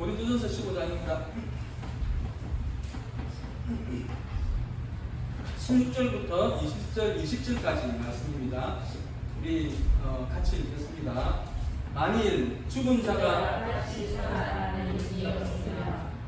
고린도전서 15장입니다. 16절부터 20절, 20절까지 말씀입니다. 우리 같이 읽겠습니다. 만일 죽은 자가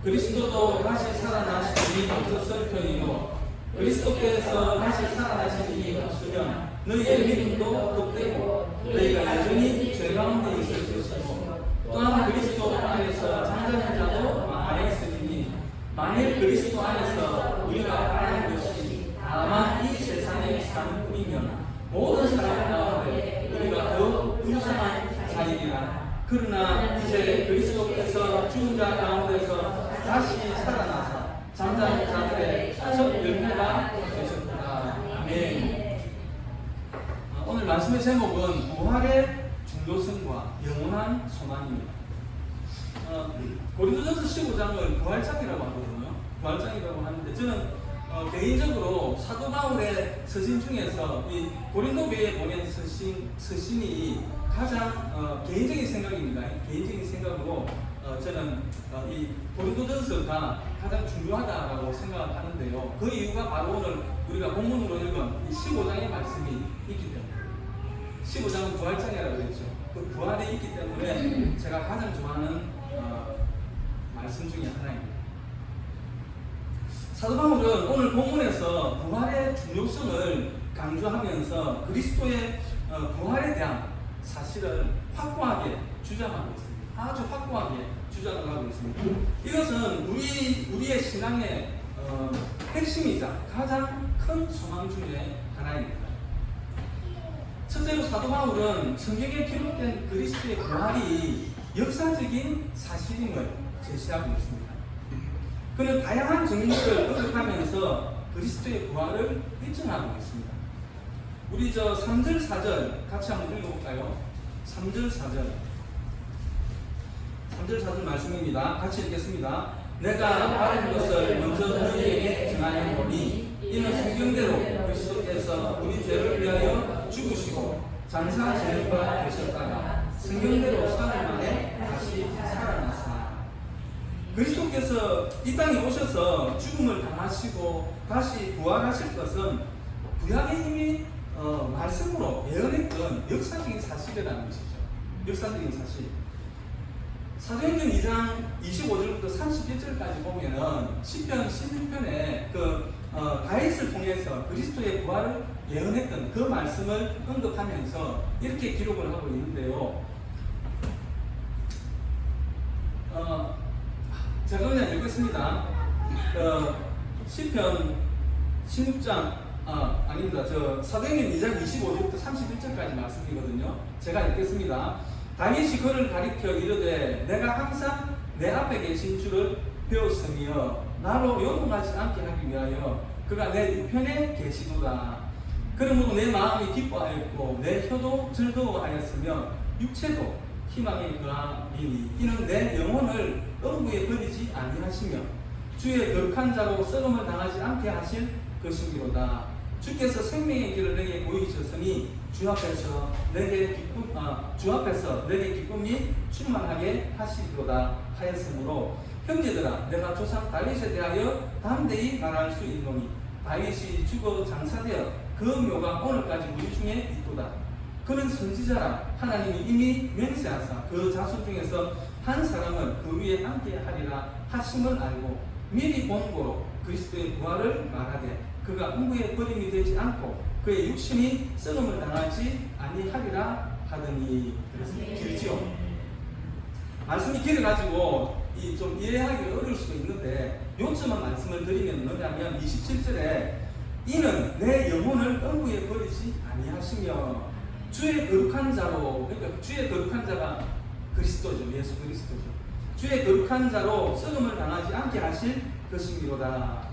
그리스도도 다시 살아나신 일이 없었을 터이요 그리스도께서 다시 살아나신 일이 없으면 너희의 믿음도 헛되고 너희가 여전히 죄 가운데 있을 것이고 또한 그리스도 안에서 잠자는 자도 많았으니 만일 그리스도 안에서 우리가 바라는 것이 다만 이 세상의 삶 뿐이면 모든 사람 가운데 우리가 더욱 불쌍한 자이리라. 그러나 이제 그리스도께서 죽은 자 가운데서 다시 살아나서 잠자는 자들의 첫 열매가 되셨다. 아멘. 오늘 말씀의 제목은 부활의 중요성과 영원한 소망입니다. 고린도전서 15장을 부활장이라고 하거든요. 부활장이라고 하는데 저는 개인적으로 사도 바울의 서신 중에서 이 고린도 교회에 보낸 서신이 가장 개인적인 생각입니다. 개인적인 생각으로 저는 이 고린도전서가 가장 중요하다고 생각하는데요. 그 이유가 바로 오늘 우리가 본문으로 읽은 이 15장의 말씀이 있기 때문에 15장은 부활장이라고 했죠. 그 부활이 있기 때문에 제가 가장 좋아하는 말씀 중에 하나입니다. 사도 바울은 오늘 본문에서 부활의 중요성을 강조하면서 그리스도의 부활에 대한 사실을 확고하게 주장하고 있습니다. 아주 확고하게 주장을 하고 있습니다. 이것은 우리의 신앙의 핵심이자 가장 큰 소망 중에 하나입니다. 첫째로 사도 바울은 성경에 기록된 그리스도의 부활이 역사적인 사실임을 제시하고 있습니다. 그는 다양한 정리를 언급하면서 그리스도의 부활을 입증하고 있습니다. 우리 3절, 4절 같이 한번 읽어볼까요? 3절, 4절. 3절, 4절 말씀입니다. 같이 읽겠습니다. 내가 바른 것을 먼저 너희에게 전하였노니 이는 성경대로 그리스도께서 우리 죄를 위하여 죽으시고 장사 지는 바 되셨다가 성경대로 사흘 만에 다시 살아나사. 그리스도께서 이 땅에 오셔서 죽음을 당하시고 다시 부활하실 것은 구약의 이미 말씀으로 예언했던 역사적인 사실이라는 것이죠. 역사적인 사실. 사도행전 2장 25절부터 31절까지 보면은 시편 16편에 다윗을 통해서 그리스도의 부활을 예언했던 그 말씀을 언급하면서 이렇게 기록을 하고 있는데요. 제가 그냥 읽겠습니다. 시편 16장 아닙니다. 사도행전 2장 25절부터 31절까지 말씀이거든요. 제가 읽겠습니다. 다윗이 그를 가리켜 이르되 내가 항상 내 앞에 계신 줄을 배웠으며 나로 요동하지 않게 하기 위하여 그가 내 우편에 계시도다. 그러므로 내 마음이 기뻐하였고 내 혀도 즐거워하였으며 육체도 희망에 그하리니 이는 내 영혼을 음부에 버리지 아니하시며 주의 거룩한 자로 썩음을 당하지 않게 하실 것이미로다. 주께서 생명의 길을 내게 보이셨으니 주 앞에서 내게 기쁨이 충만하게 하시리로다 하였으므로 형제들아 내가 조상 다윗에 대하여 담대히 말할 수 있노니 다윗이 죽어 장사되어 그 묘가 오늘까지 우리 중에 있도다. 그는 선지자라 하나님이 이미 맹세하사 그 자손 중에서 한 사람을 그 위에 함께 하리라 하심을 알고 미리 본 고로 그리스도의 부활을 말하되 그가 음부에 버림이 되지 않고 그의 육신이 썩음을 당하지 아니하리라 하더니. 그래서 길지요. 말씀이 길어가지고 좀 이해하기 어려울 수도 있는데 요점만 말씀을 드리면 뭐냐면 27절에 이는 내 영혼을 음부에 버리지 아니하시며 주의 거룩한 자로, 그러니까 주의 거룩한 자가 그리스도죠. 예수 그리스도죠. 주의 거룩한 자로 썩음을 당하지 않게 하실 것이미로다.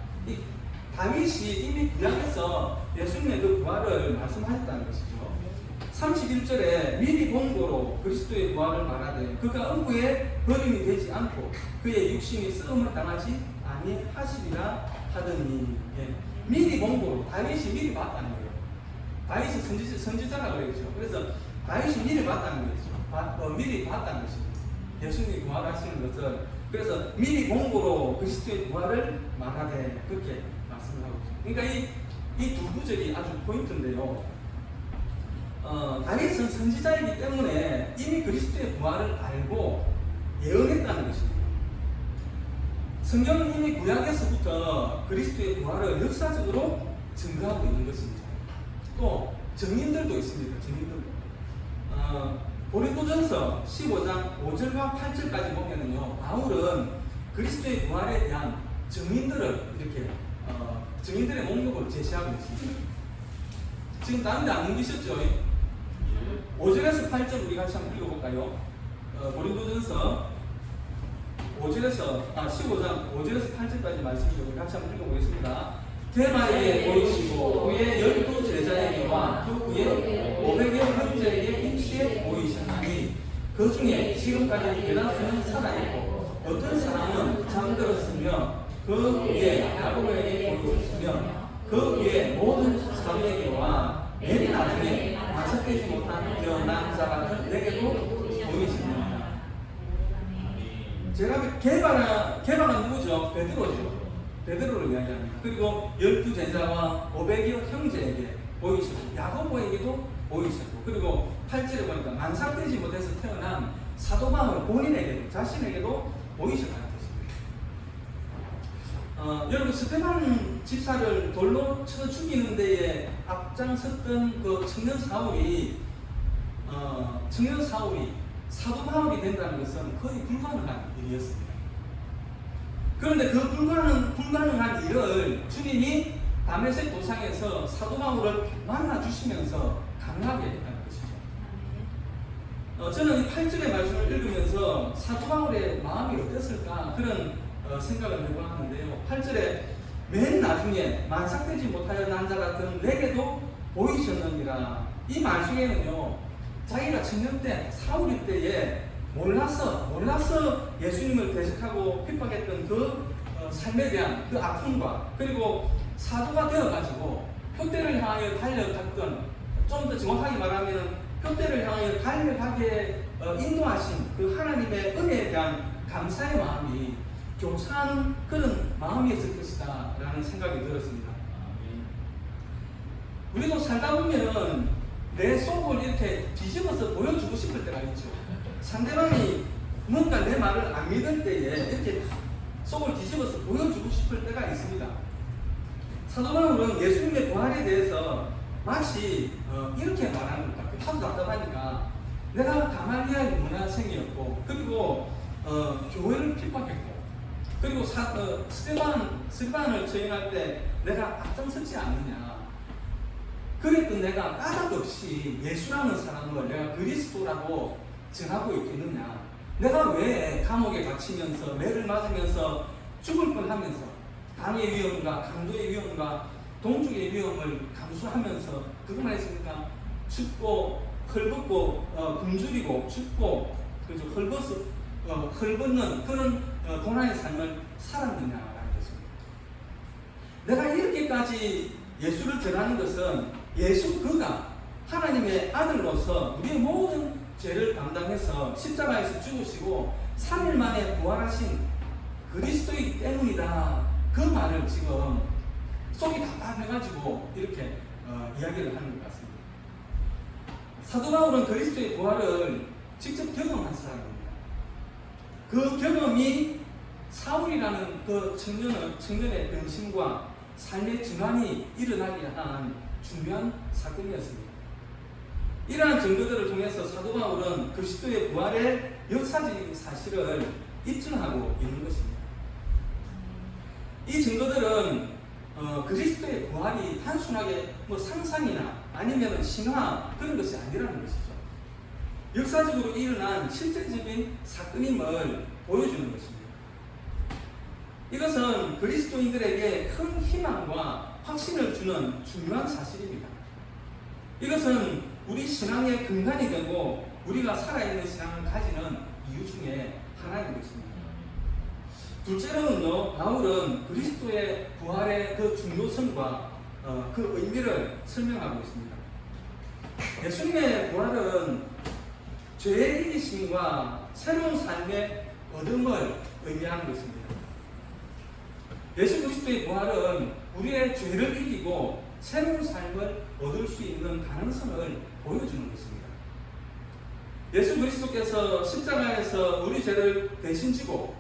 다윗이 이미 구약에서 예수님의 그 부활을 말씀하셨다는 것이죠. 31절에 미리 본 고로 그리스도의 부활을 말하되 그가 음부에 버림이 되지 않고 그의 육신이 썩음을 당하지 아니하시리라 하더니. 미리 본 고로 다윗이 미리 봤다는 거예요. 다윗이 선지자라고 그랬죠. 그래서 다윗이 미리 봤다는 거죠. 미리 봤다는 것입니다. 예수님이 부활하시는 것을 그래서 미리 공고로 그리스도의 부활을 말하되 그렇게 말씀을 하고 있습니다. 그러니까 이 두 구절이 아주 포인트인데요. 다윗은 선지자이기 때문에 이미 그리스도의 부활을 알고 예언했다는 것입니다. 성경은 이미 구약에서부터 그리스도의 부활을 역사적으로 증거하고 있는 것입니다. 또 증인들도 있습니다. 증인들도. 고린도전서 15장 5절과 8절까지 보면은요, 바울은 그리스도의 부활에 대한 증인들을 이렇게 증인들의 목록을 제시하고 있습니다. 지금 다른 데 안 넘기셨죠? 5절에서 8절 우리 같이 한번 읽어볼까요? 고린도전서 15장 5절에서 8절까지 말씀을 우리 같이 한번 읽어보겠습니다. 대마에게 보이시고 그의 12 제자에게와 그 후에 500여 형제에게 일시에 보이셨나니 그 중에 지금까지 대다수는 살아있고 어떤 사람은 잠들었으며 그 위에 야고보에게 보이셨으며 그 위에 모든 사도에게와 맨 나중에 완성되지 못한 태어난 자 같은 내게도 보이십니다. 제가 개발한 누구죠? 베드로죠. 베드로를 이야기합니다. 그리고 12 제자와 500여 형제에게 보이셨고 야고보에게도 보이셨고 그리고 8절에 보니까 만삭되지 못해서 태어난 사도 바울 본인에게도 자신에게도 보이셨다는 것입니다. 여러분 스데반 집사를 돌로 쳐 죽이는 데에 앞장섰던 그 청년 사울이 사도 바울이 된다는 것은 거의 불가능한 일이었습니다. 그런데 그 불가능한 일을 주님이 다메섹 도상에서 사도 바울을 만나 주시면서 가능하게 했다는 것이죠. 저는 이 8절의 말씀을 읽으면서 사도 바울의 마음이 어땠을까 그런 생각을 해보았는데요. 8절에 맨 나중에 만삭되지 못하여 난 자 같은 내게도 보이셨느니라. 이 말 속에는요, 자기가 청년 때 사울일 때에 몰라서 예수님을 대적하고 핍박했던 그 삶에 대한 그 아픔과 그리고 사도가 되어가지고 표대를 향하여 달려갔던, 좀 더 정확하게 말하면 표대를 향하여 달려가게 인도하신 그 하나님의 은혜에 대한 감사의 마음이 교차하는 그런 마음이었을 것이다 라는 생각이 들었습니다. 우리도 살다 보면 내 속을 이렇게 뒤집어서 보여주고 싶을 때가 있죠. 상대방이 뭔가 내 말을 안 믿을 때에 이렇게 속을 뒤집어서 보여주고 싶을 때가 있습니다. 사도 바울은 예수님의 부활에 대해서 마치 이렇게 말하는 것 같아요. 하도 답답하니까 내가 가말리엘 문화생이었고 그리고 교회를 핍박했고 그리고 스데반을 처형할 때 내가 앞장섰지 않느냐. 그랬던 내가 까닭없이 예수라는 사람을 내가 그리스도라고 전하고 있겠느냐. 내가 왜 감옥에 갇히면서 매를 맞으면서 죽을 뻔하면서 강의 위험과 강도의 위험과 동족의 위험을 감수하면서 그것만 했으니까 죽고 헐벗고 굶주리고 죽고 그래서 헐벗는 그런 고난의 삶을 살았느냐라는 것입니다. 내가 이렇게까지 예수를 전하는 것은 예수 그가 하나님의 아들로서 우리의 모든 죄를 담당해서 십자가에서 죽으시고 3일 만에 부활하신 그리스도이기 때문이다. 그 말을 지금 속이 답답해가지고 이렇게 이야기를 하는 것 같습니다. 사도 바울은 그리스도의 부활을 직접 경험한 사람입니다. 그 경험이 사울이라는 그 청년의 변심과 삶의 전환이 일어나게 한 중요한 사건이었습니다. 이러한 증거들을 통해서 사도 바울은 그리스도의 부활의 역사적인 사실을 입증하고 있는 것입니다. 이 증거들은 그리스도의 부활이 단순하게 상상이나 아니면 신화 그런 것이 아니라는 것이죠. 역사적으로 일어난 실제적인 사건임을 보여주는 것입니다. 이것은 그리스도인들에게 큰 희망과 확신을 주는 중요한 사실입니다. 이것은 우리 신앙의 근간이 되고 우리가 살아있는 신앙을 가지는 이유 중에 하나인 것입니다. 둘째로는요, 바울은 그리스도의 부활의 그 중요성과 그 의미를 설명하고 있습니다. 예수님의 부활은 죄의 이기심과 새로운 삶의 얻음을 의미하는 것입니다. 예수 그리스도의 부활은 우리의 죄를 이기고 새로운 삶을 얻을 수 있는 가능성을 보여주는 것입니다. 예수 그리스도께서 십자가에서 우리 죄를 대신 지고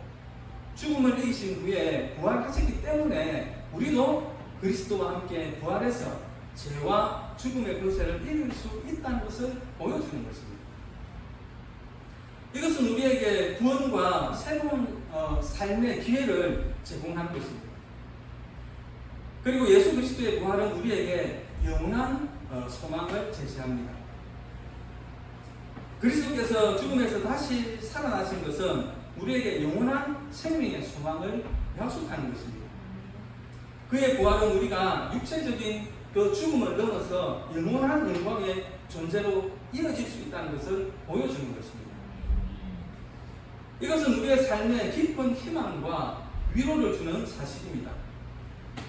죽음을 이기신 후에 부활하셨기 때문에 우리도 그리스도와 함께 부활해서 죄와 죽음의 권세를 이길 수 있다는 것을 보여주는 것입니다. 이것은 우리에게 구원과 새로운 삶의 기회를 제공하는 것입니다. 그리고 예수 그리스도의 부활은 우리에게 영원한 소망을 제시합니다. 그리스도께서 죽음에서 다시 살아나신 것은 우리에게 영원한 생명의 소망을 약속하는 것입니다. 그의 부활은 우리가 육체적인 그 죽음을 넘어서 영원한 영광의 존재로 이어질 수 있다는 것을 보여주는 것입니다. 이것은 우리의 삶에 깊은 희망과 위로를 주는 사실입니다.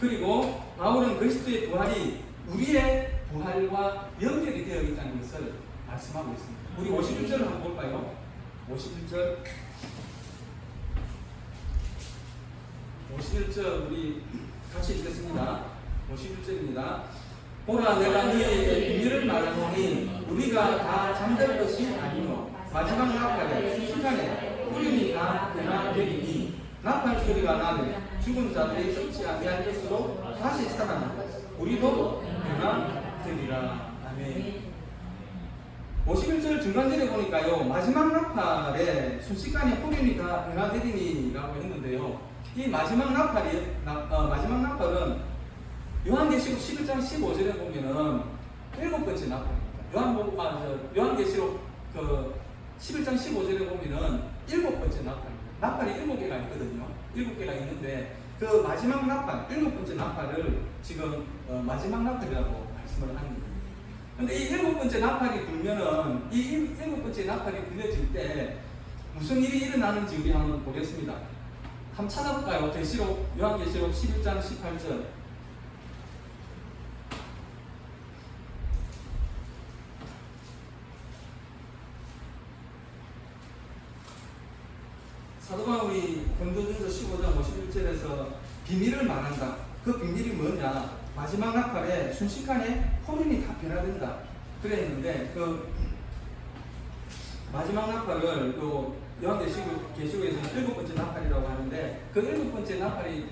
그리고 바울은 그리스도의 부활이 우리의 부활과 연결이 되어 있다는 것을 말씀하고 있습니다. 우리 51절을 한번 볼까요? 51절. 51절 우리 같이 읽겠습니다. 51절입니다. 보라, 내가 너희에게 비밀을 말하노니 우리가 다 잠들 것이 아니요 마지막 나팔에 순간에 우리니 다 변화되리니 나팔 소리가 나되 죽은 자들이 썩지 아니할 것으로 다시 살아나고 우리도 변화되리라. 아멘. 51절 중간절에 보니까요, 마지막 나팔에 순식간에 후렴이 다 변화되리니라고 했는데요. 이 마지막 나팔은 요한계시록 11장 15절에 보면은 7번째 나팔입니다. 요한계시록 11장 15절에 보면은 7번째 나팔입니다. 나팔이 7개가 있거든요. 7개가 있는데 그 마지막 나팔, 7번째 나팔을 지금 마지막 나팔이라고 말씀을 하는 겁니다. 근데 이 7번째 나팔이 불면은 이 7번째 나팔이 불려질 때 무슨 일이 일어나는지 우리 한번 보겠습니다. 한번 찾아볼까요? 요한계시록 11장 18절. 사도 바울이 고린도전서 15장 51절에서 비밀을 말한다. 그 비밀이 뭐냐? 마지막 나팔에 순식간에 호련이 다 변화된다. 그랬는데 그 마지막 나팔을 요한계시록에서는 7번째 나팔이라고 하는데 그 7번째 나팔이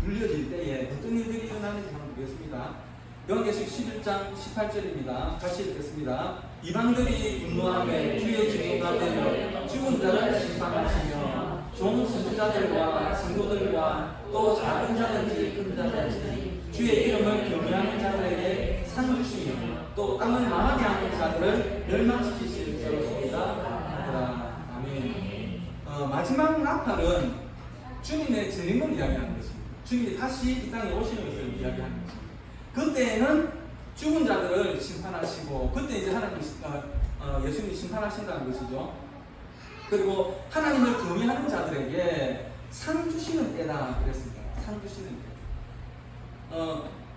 불려질 때에 어떤 일들이 일어나는지 한번 보겠습니다. 요한계시록 11장 18절입니다. 같이 읽겠습니다. 이방들이 분노하며 주의 증거가 되며 죽은 자를 심판하시며 좋은 선지자들과 성도들과 또 작은 자든지 큰 자든지 주의 이름을 경외하는 자들에게 상 주시며 또 땅을 망하게 하는 자들을 멸망시키실 것입니다. 아멘. 마지막 나팔은 주님의 재림을 이야기하는 것입니다. 주님이 다시 이 땅에 오시는 것을 이야기하는 것입니다. 그때는 죽은 자들을 심판하시고 그때 이제 하나님 예수님이 심판하신다는 것이죠. 그리고 하나님을 경외하는 자들에게 상 주시는 때다 그랬습니다. 상 주시는 때.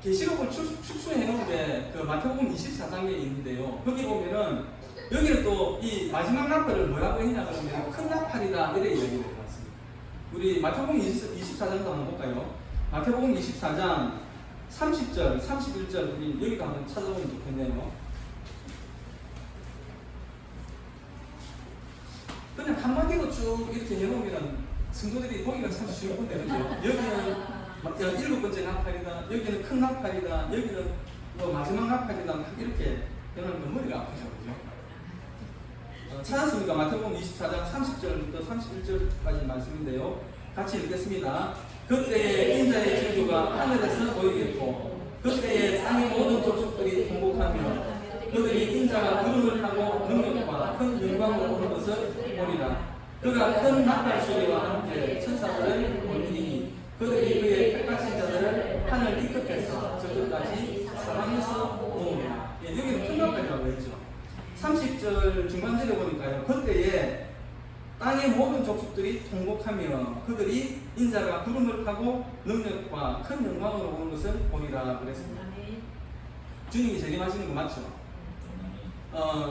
계시록을 축소해 놓은 게 그 마태복음 24장에 있는데요. 거기 보면은 여기는 또 이 마지막 나팔을 뭐라고 했냐 그러면 큰 나팔이다 이래 얘기를 해봤습니다. 우리 마태복음 24장도 한번 볼까요? 마태복음 24장 30절, 31절 우리 여기도 한번 찾아보면 좋겠네요. 그냥 한마디로 쭉 이렇게 해놓으면 성도들이 보기가 참 쉬울 건데 그죠? 여기는 7번째 나팔이다, 여기는 큰 나팔이다, 여기는 뭐 마지막 나팔이다 이렇게 해놓으면 머리가 아프죠, 그죠? 찾았습니까? 마태복음 24장 30절부터 31절까지 말씀인데요. 같이 읽겠습니다. 그때에 인자의 진주가 하늘에서 보이겠고 그때에 땅의 모든 족속들이 통곡하며 그들이 인자가 구름을 타고 능력과 큰 영광으로 오는 것을 보리라. 그가 큰 나팔 소리와 함께 천사들을 올리니 그들이 그의 택하신 자들을 하늘 이 끝에서 저 끝까지 사방에서 모으리라. 여기는 큰 나팔이라고 했죠. 30절 중간절에 보니까요. 그때에 땅의 모든 족속들이 통곡하며 그들이 인자가 구름을 타고 능력과 큰 영광으로 오는 것을 보리라 그랬습니다. 주님이 재림하시는 거 맞죠?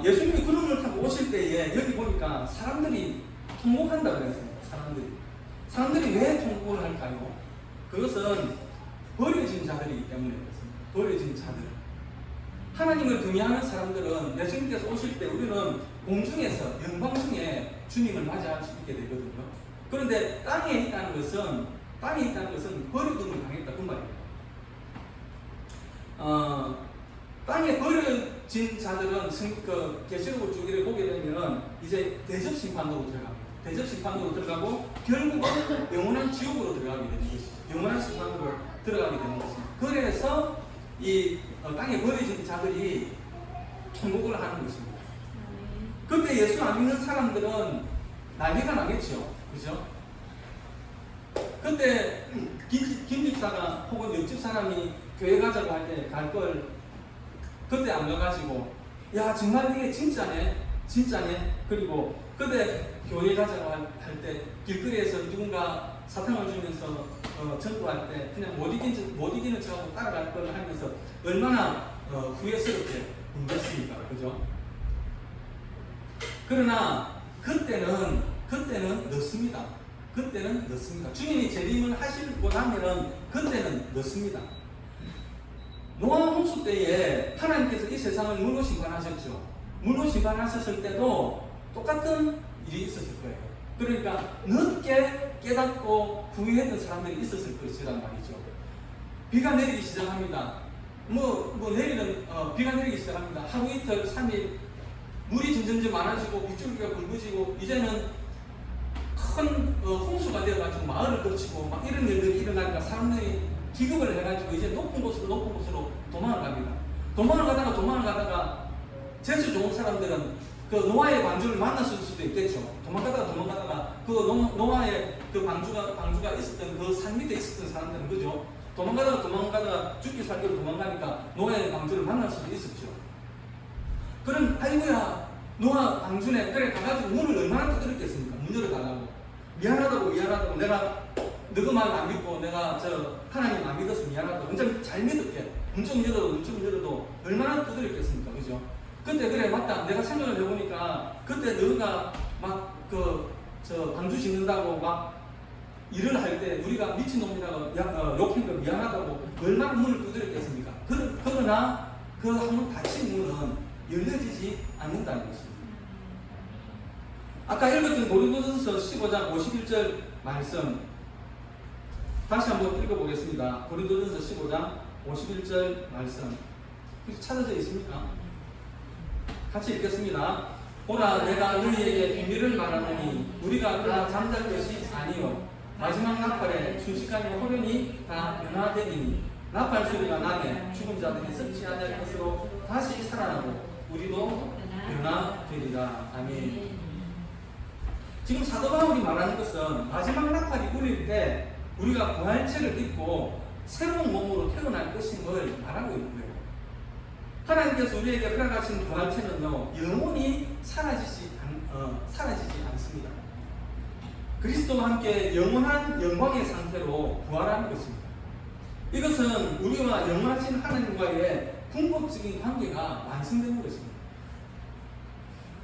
예수님이 구름을 타고 오실 때에 여기 보니까 사람들이 통곡한다 그랬습니다. 사람들이 왜 통곡을 할까요? 그것은 버려진 자들이기 때문에 그렇습니다. 버려진 자들. 하나님을 경외하는 사람들은 예수님께서 오실 때 우리는 공중에서 영광 중에 주님을 맞이할 수 있게 되거든요. 그런데 땅에 있다는 것은 버려짐을 당했다 그 말이에요. 땅에 버려진 자들은 계시록을 쭉 보게 되면 이제 대접 심판으로 들어갑니다. 대접 심판으로 들어가고 결국은 영원한 지옥으로 들어가게 되는 것이죠. 영원한 심판으로 들어가게 되는 것입니다. 그래서 이 땅에 버려진 자들이 천국을 하는 것입니다. 그때 예수 안 믿는 사람들은 난리가 나겠죠. 그죠? 그때 김집사가 혹은 옆집 사람이 교회 가자고 할 때 갈 걸 그때 안 가가지고 야 정말 이게 진짜네. 그리고 그때 교회 가자고 할 때 길거리에서 누군가 사탕을 주면서 전도할 때 그냥 못 이기는 척하고 따라갈 걸 하면서 얼마나 후회스럽게 울었습니까? 그죠? 그러나 그때는 늦습니다. 그때는 늦습니다. 주님이 재림을 하시고 나면은 그때는 늦습니다. 노아 홍수 때에 하나님께서 이 세상을 물로 심판하셨죠. 물로 심판하셨을 때도 똑같은 일이 있었을 거예요. 그러니까 늦게 깨닫고 후회했던 사람들이 있었을 것이란 말이죠. 비가 내리기 시작합니다. 비가 내리기 시작합니다. 하루 이틀 3일 물이 점점 많아지고 빗줄기가 굵어지고 이제는 큰 홍수가 되어가지고 마을을 거치고 막 이런 일들이 일어나니까 사람들이 기급을 해가지고 이제 높은 곳으로 도망을 갑니다. 도망을 가다가 재수 좋은 사람들은 그 노아의 방주를 만났을 수도 있겠죠. 도망가다가 그 노아의 그 방주가 있었던 그 산 밑에 있었던 사람들은 그죠. 도망가다가 죽기 살기로 도망가니까 노아의 방주를 만날 수도 있었죠. 그럼 아이고야 노아 방주네 그래 가가지고 문을 얼마나 두드렸겠습니까? 문 열어달라고 미안하다고 내가 너그 말 안 믿고 내가 하나님 안 믿어서 미안하다고 완전 잘 믿을게 문 좀 열어도 얼마나 두드렸겠습니까? 그죠? 그때 그래 맞다 내가 생각을 해보니까 그때 너가 막 방주 짓는다고 막 일을 할 때 우리가 미친놈이라고 욕한 거 미안하다고 얼마나 문을 두드렸겠습니까? 그러나 그 한번 닫힌 문은 열려지지 않는다는 것입니다. 아까 읽었던 고린도전서 15장 51절 말씀 다시 한번 읽어보겠습니다. 고린도전서 15장 51절 말씀 찾아져 있습니까? 같이 읽겠습니다. 보라 내가 너희에게 비밀을 말하노니 우리가 다 잠잘 것이 아니요 마지막 나팔에 순식간에 호련히 다 변화되리니 나팔 소리가 나면 죽은 자들이 썩지 않을 것으로 다시 살아나고 우리도 변화되리라. 아멘. 지금 사도 바울이 말하는 것은 마지막 나팔이 울릴 때 우리가 부활체를 입고 새로운 몸으로 태어날 것임을 말하고 있는 거예요. 하나님께서 우리에게 허락하신 부활체는요 영원히 사라지지 않습니다. 그리스도와 함께 영원한 영광의 상태로 부활하는 것입니다. 이것은 우리와 영원하신 하나님과의 궁극적인 관계가 완성되는 것입니다.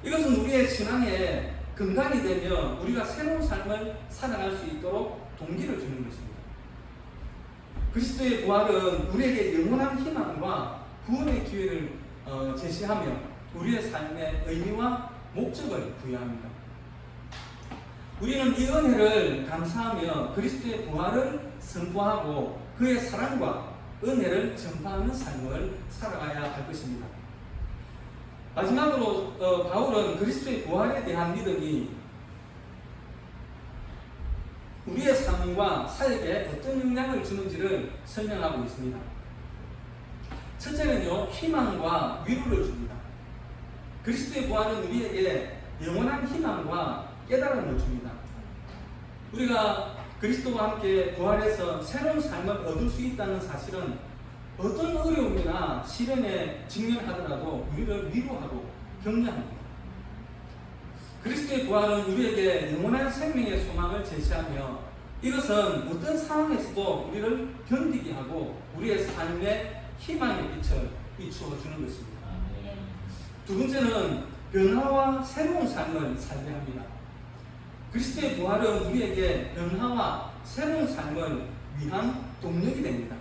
이것은 우리의 신앙의 근간이 되며 우리가 새로운 삶을 살아갈 수 있도록 동기를 주는 것입니다. 그리스도의 부활은 우리에게 영원한 희망과 구원의 기회를 제시하며 우리의 삶의 의미와 목적을 부여합니다. 우리는 이 은혜를 감사하며 그리스도의 부활을 선포하고 그의 사랑과 은혜를 전파하는 삶을 살아가야 할 것입니다. 마지막으로 바울은 그리스도의 부활에 대한 믿음이 우리의 삶과 사역에 어떤 영향을 주는지를 설명하고 있습니다. 첫째는요, 희망과 위로를 줍니다. 그리스도의 부활은 우리에게 영원한 희망과 깨달음을 줍니다. 우리가 그리스도와 함께 부활해서 새로운 삶을 얻을 수 있다는 사실은 어떤 어려움이나 시련에 직면하더라도 우리를 위로하고 격려합니다. 그리스도의 부활은 우리에게 영원한 생명의 소망을 제시하며 이것은 어떤 상황에서도 우리를 견디게 하고 우리의 삶에 희망의 빛을 비추어 주는 것입니다. 두 번째는 변화와 새로운 삶을 살게 합니다. 그리스도의 부활은 우리에게 변화와 새로운 삶을 위한 동력이 됩니다.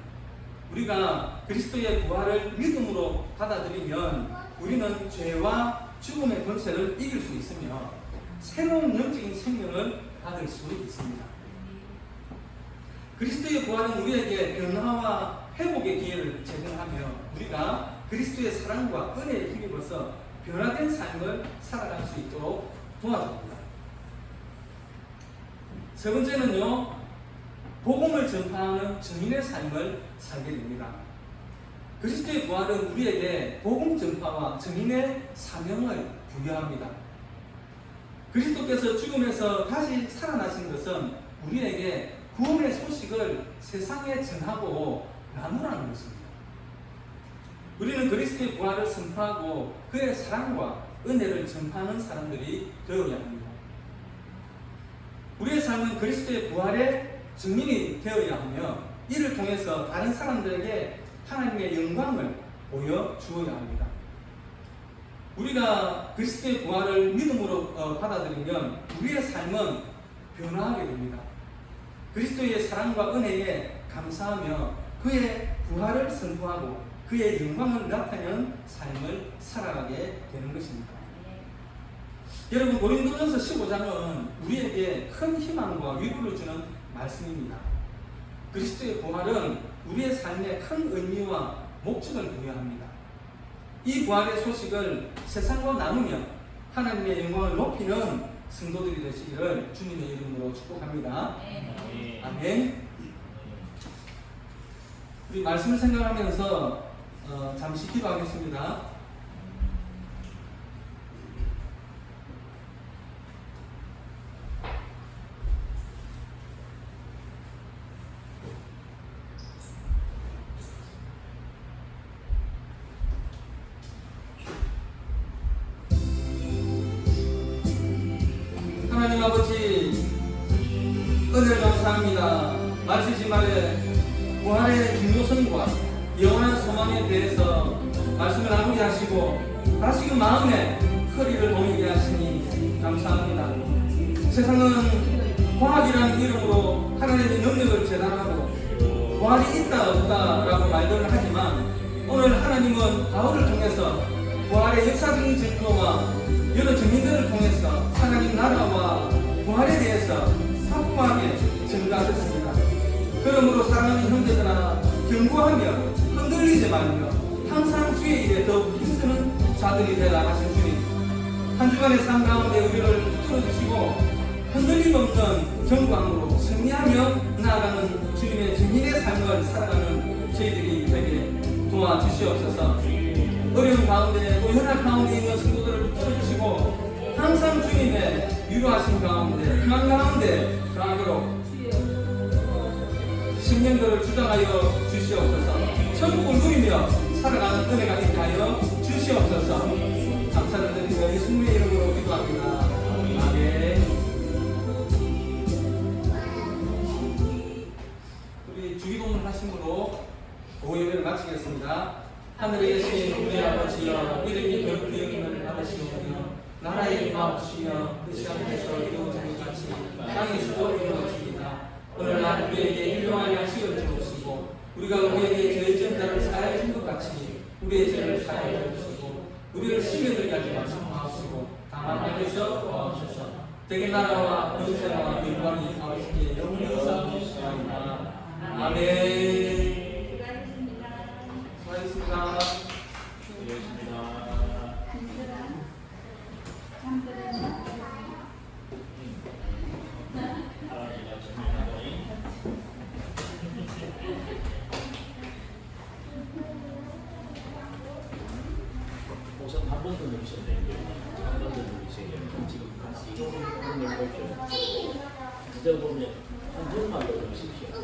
우리가 그리스도의 부활을 믿음으로 받아들이면 우리는 죄와 죽음의 권세를 이길 수 있으며 새로운 영적인 생명을 받을 수 있습니다. 그리스도의 부활은 우리에게 변화와 회복의 기회를 제공하며 우리가 그리스도의 사랑과 은혜에 힘입어서 변화된 삶을 살아갈 수 있도록 도와줍니다. 세 번째는요, 복음을 전파하는 증인의 삶을 살게 됩니다. 그리스도의 부활은 우리에게 복음 전파와 증인의 사명을 부여합니다. 그리스도께서 죽음에서 다시 살아나신 것은 우리에게 구원의 소식을 세상에 전하고 나누라는 것입니다. 우리는 그리스도의 부활을 선포하고 그의 사랑과 은혜를 전파하는 사람들이 되어야 합니다. 우리의 삶은 그리스도의 부활의 증인이 되어야 하며 이를 통해서 다른 사람들에게 하나님의 영광을 보여주어야 합니다. 우리가 그리스도의 부활을 믿음으로 받아들이면 우리의 삶은 변화하게 됩니다. 그리스도의 사랑과 은혜에 감사하며 그의 부활을 선포하고 그의 영광을 나타내는 삶을 살아가게 되는 것입니다. 여러분, 고린도전서 15장은 우리에게 큰 희망과 위로를 주는 말씀입니다. 그리스도의 부활은 우리의 삶에 큰 의미와 목적을 부여합니다. 이 부활의 소식을 세상과 나누며 하나님의 영광을 높이는 성도들이 되시기를 주님의 이름으로 축복합니다. 아멘. 우리 말씀을 생각하면서 잠시 기도하겠습니다. 하나님 아버지, 은혜를 감사합니다. 말씀지 말에 부활의 중요성과 영원한 소망에 대해서 말씀을 나누게 하시고 다시금 마음에 허리를 동이게 하시니 감사합니다. 세상은 과학이라는 이름으로 하나님의 능력을 재단하고 부활이 있다 없다라고 말들을 하지만 오늘 하나님은 바울을 통해서 부활의 역사적인 증거와 여러 증인들을 통해서 하나님 나라와 부활에 대해서 확고하게 증거하셨습니다. 그러므로 사랑하는 형제들아, 견고하며 흔들리지 말며 항상 주의 일에 더욱 힘쓰는 자들이 되라 하신 주님, 한 주간의 삶 가운데 우리를 붙들어주시고 흔들림 없는 견고함으로 승리하며 나아가는 주님의 증인의 삶을 살아가는 저희들이 되게 도와주시옵소서. 어려운 가운데 또 연약 가운데 있는 성도들을 붙들어주시고 항상 주님의 위로하신 가운데 평안 가운데 가도록 신명들을 주장하여 주시옵소서. 천국을 누리며 살아가는 은혜가 있게 하여 주시옵소서. 감사를 드리며 예수님의 이름으로 기도합니다. 아멘. 우리 주기도문 하심으로 오후 예배를 마치겠습니다. 하늘에 계신 우리 아버지여, 이름이 거룩히 여김을 받으시오며 나라의 임하옵시며 뜻이 하늘에서 이루어진 것 같이 땅에서도 이루어집니다. 오늘날 우리에게 일용할 양식을 주옵시고 우리가 우리에게 죄진 자를 사하여 준 것 같이 우리의 죄를 사하여 주시고 우리를 시험에 들게 하지 마시고 다만 악에서 구하옵소서. 대개 나라와 권세와 영광이 아버지께 영원히 있사옵나이다. 아멘. 수고하셨습니다. 우선 한 번 더 누르셔야 돼요. 한 번 더 누르셔야 돼요. 지금 같이 눈을 보죠. 진짜 보면 한 번만 더 누르십시오.